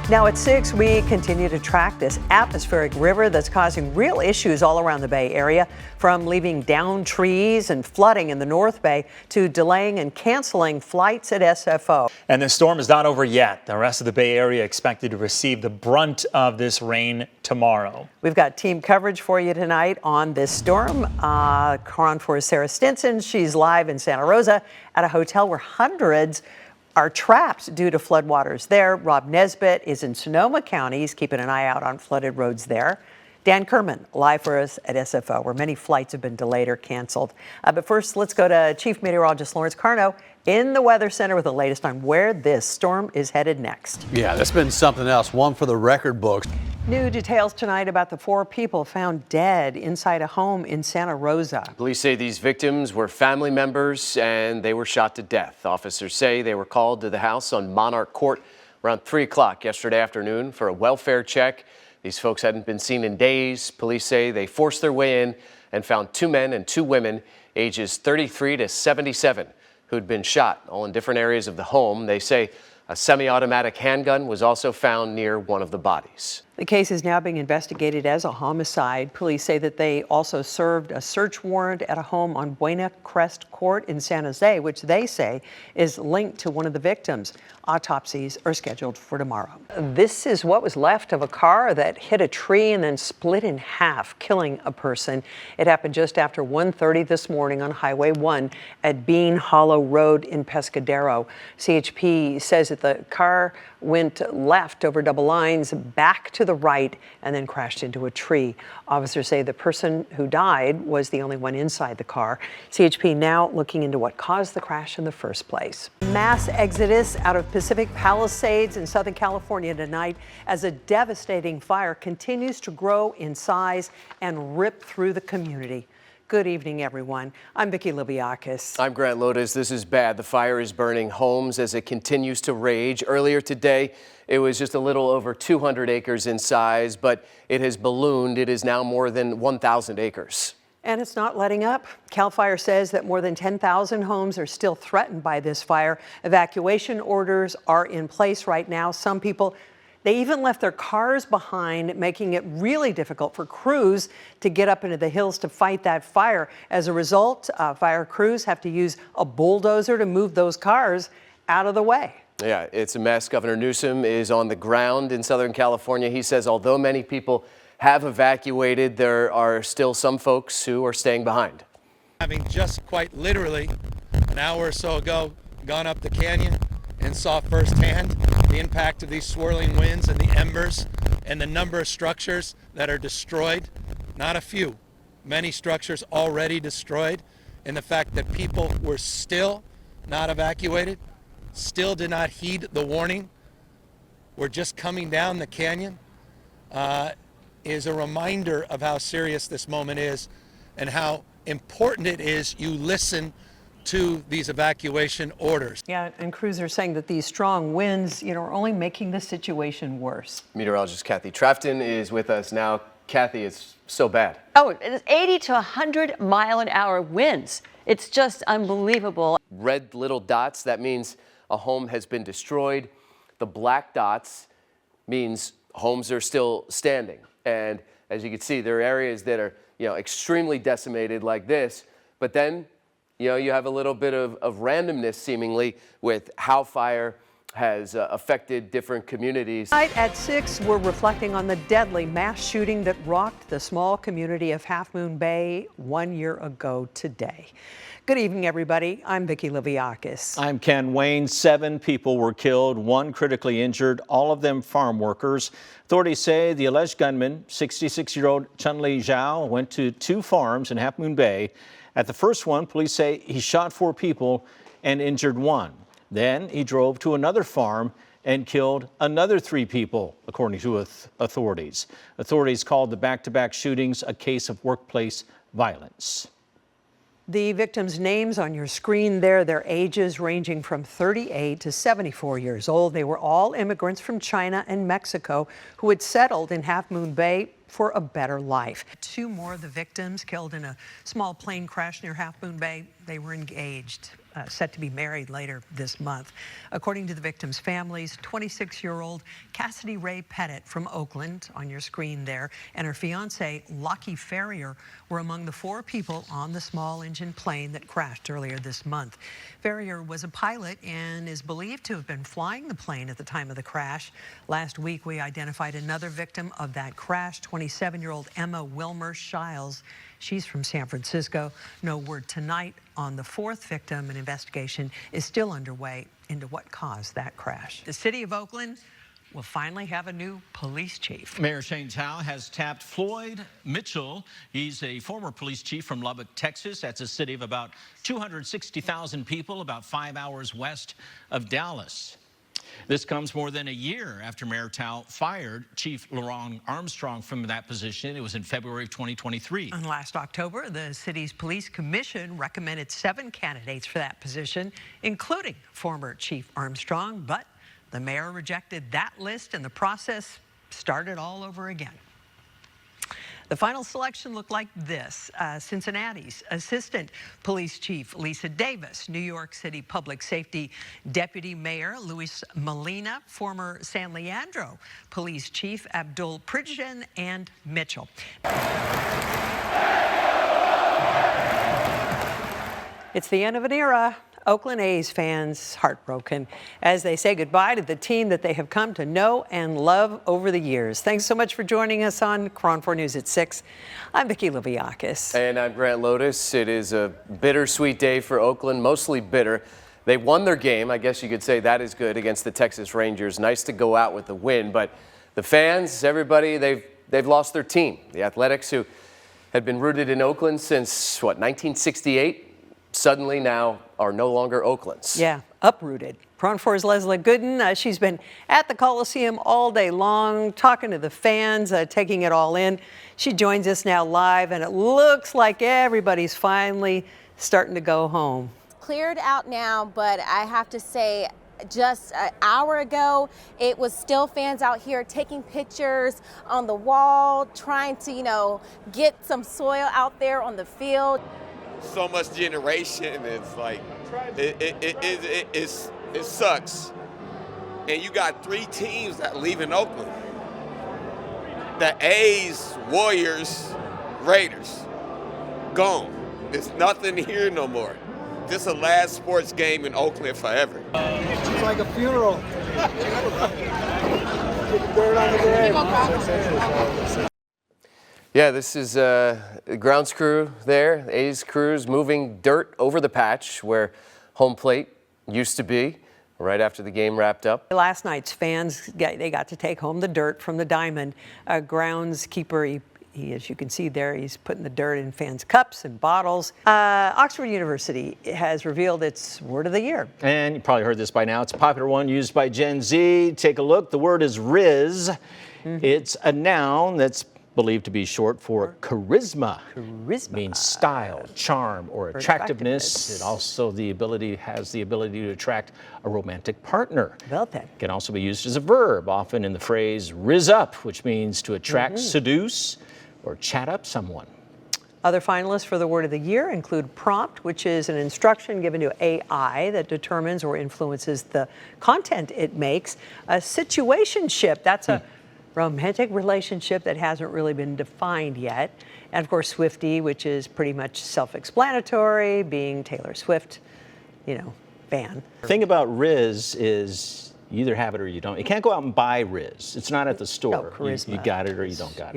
Now at 6, we continue to track this atmospheric river that's causing real issues all around the Bay Area, from leaving downed trees and flooding in the North Bay to delaying and canceling flights at SFO. And the storm is not over yet. The rest of the Bay Area expected to receive the brunt of this rain tomorrow. We've got team coverage for you tonight on this storm. KRON 4's Sarah Stinson. She's live in Santa Rosa at a hotel where hundreds are trapped due to floodwaters there. Rob Nesbitt is in Sonoma County. He's keeping an eye out on flooded roads there. Dan Kerman, live for us at SFO, where many flights have been delayed or canceled. But first, let's go to Chief Meteorologist Lawrence Carno in the Weather Center with the latest on where this storm is headed next. Yeah, that's been something else, one for the record books. New details tonight about the 4 people found dead inside a home in Santa Rosa. Police say these victims were family members and they were shot to death. Officers say they were called to the house on Monarch Court around 3 o'clock yesterday afternoon for a welfare check. These folks hadn't been seen in days. Police say they forced their way in and found 2 men and 2 women, ages 33 to 77, who'd been shot, all in different areas of the home. They say a semi-automatic handgun was also found near one of the bodies. The case is now being investigated as a homicide. Police say that they also served a search warrant at a home on Buena Crest Court in San Jose, which they say is linked to one of the victims. Autopsies are scheduled for tomorrow. This is what was left of a car that hit a tree and then split in half, killing a person. It happened just after 1:30 this morning on Highway 1 at Bean Hollow Road in Pescadero. CHP says that the car went left over double lines, back to the right, and then crashed into a tree. Officers say the person who died was the only one inside the car. CHP now looking into what caused the crash in the first place. Mass exodus out of Pacific Palisades in Southern California tonight as a devastating fire continues to grow in size and rip through the community. Good evening, everyone. I'm Vicki Liviakis. I'm Grant Lotus. This is bad. The fire is burning homes as it continues to rage. Earlier today, it was just a little over 200 acres in size, but it has ballooned. It is now more than 1,000 acres. And it's not letting up. CAL FIRE says that more than 10,000 homes are still threatened by this fire. Evacuation orders are in place right now. Some people, they even left their cars behind, making it really difficult for crews to get up into the hills to fight that fire. As a result, fire crews have to use a bulldozer to move those cars out of the way. Yeah, it's a mess. Governor Newsom is on the ground in Southern California. He says although many people have evacuated, there are still some folks who are staying behind. Having just quite literally an hour or so ago gone up the canyon and saw firsthand the impact of these swirling winds and the embers and the number of structures that are destroyed. Not a few, many structures already destroyed, and the fact that people were still not evacuated, still did not heed the warning, we're just coming down the canyon, is a reminder of how serious this moment is and how important it is you listen to these evacuation orders. Yeah, and crews are saying that these strong winds, are only making the situation worse. Meteorologist Kathy Trafton is with us now. Kathy, it's so bad. Oh, it's 80 to 100 mile an hour winds. It's just unbelievable. Red little dots, that means a home has been destroyed. The black dots means homes are still standing. And as you can see, there are areas that are, extremely decimated like this. But then, you have a little bit of randomness seemingly with how fire has affected different communities. Tonight at 6, we're reflecting on the deadly mass shooting that rocked the small community of Half Moon Bay 1 year ago today. Good evening, everybody. I'm Vicki Liviakis. I'm Ken Wayne. 7 people were killed, 1 critically injured, all of them farm workers. Authorities say the alleged gunman, 66-year-old Chun-Li Zhao, went to 2 farms in Half Moon Bay. At the first one, police say he shot 4 people and injured 1. Then he drove to another farm and killed another 3 people, according to authorities. Authorities called the back-to-back shootings a case of workplace violence. The victims' names on your screen there, their ages ranging from 38 to 74 years old. They were all immigrants from China and Mexico who had settled in Half Moon Bay for a better life. 2 more of the victims killed in a small plane crash near Half Moon Bay. They were engaged. set to be married later this month. According to the victims' families, 26-year-old Cassidy Ray Pettit from Oakland, on your screen there, and her fiancé, Lockie Ferrier, were among the 4 people on the small-engine plane that crashed earlier this month. Ferrier was a pilot and is believed to have been flying the plane at the time of the crash. Last week, we identified another victim of that crash, 27-year-old Emma Wilmer Shiles. She's from San Francisco. No word tonight on the 4th victim. An investigation is still underway into what caused that crash. The city of Oakland will finally have a new police chief. Mayor Shane Tao has tapped Floyd Mitchell. He's a former police chief from Lubbock, Texas. That's a city of about 260,000 people, about 5 hours west of Dallas. This comes more than a year after Mayor Tao fired Chief LaRon Armstrong from that position. It was in February of 2023. And last October, the city's police commission recommended 7 candidates for that position, including former Chief Armstrong, but the mayor rejected that list and the process started all over again. The final selection looked like this. Cincinnati's Assistant Police Chief Lisa Davis, New York City Public Safety Deputy Mayor Luis Molina, former San Leandro Police Chief Abdul Pridgen, and Mitchell. It's the end of an era. Oakland A's fans heartbroken as they say goodbye to the team that they have come to know and love over the years. Thanks so much for joining us on KRON 4 News at 6. I'm Vicki Liviakis. And I'm Grant Lotus. It is a bittersweet day for Oakland, mostly bitter. They won their game. I guess you could say that is good against the Texas Rangers. Nice to go out with the win, but the fans, everybody, they've lost their team. The Athletics, who had been rooted in Oakland since, 1968? Suddenly now are no longer Oakland's. Yeah, uprooted. KRON 4's Leslie Gooden. She's been at the Coliseum all day long, talking to the fans, taking it all in. She joins us now live, and it looks like everybody's finally starting to go home. Cleared out now, but I have to say, just an hour ago, it was still fans out here taking pictures on the wall, trying to, get some soil out there on the field. So much generation, it's like it sucks. And you got 3 teams that leaving Oakland: the A's, Warriors, Raiders. Gone. There's nothing here no more. This is the last sports game in Oakland forever. It's like a funeral. Dirt on the grave. Yeah, this is grounds crew there, A's crews moving dirt over the patch where home plate used to be right after the game wrapped up. Last night's fans, they got to take home the dirt from the diamond. Groundskeeper, he, as you can see there, he's putting the dirt in fans' cups and bottles. Oxford University has revealed its word of the year. And you probably heard this by now. It's a popular one used by Gen Z. Take a look. The word is Riz. It's a noun that's believed to be short for charisma. Charisma means style, charm, or attractiveness. It also has the ability to attract a romantic partner. Well then. Can also be used as a verb, often in the phrase riz up, which means to attract, seduce, or chat up someone. Other finalists for the word of the year include prompt, which is an instruction given to AI that determines or influences the content it makes. A situationship, that's a romantic relationship that hasn't really been defined yet. And of course, Swiftie, which is pretty much self-explanatory, being Taylor Swift, fan. The thing about Riz is you either have it or you don't. You can't go out and buy Riz. It's not at the store. charisma You got it or you don't got it.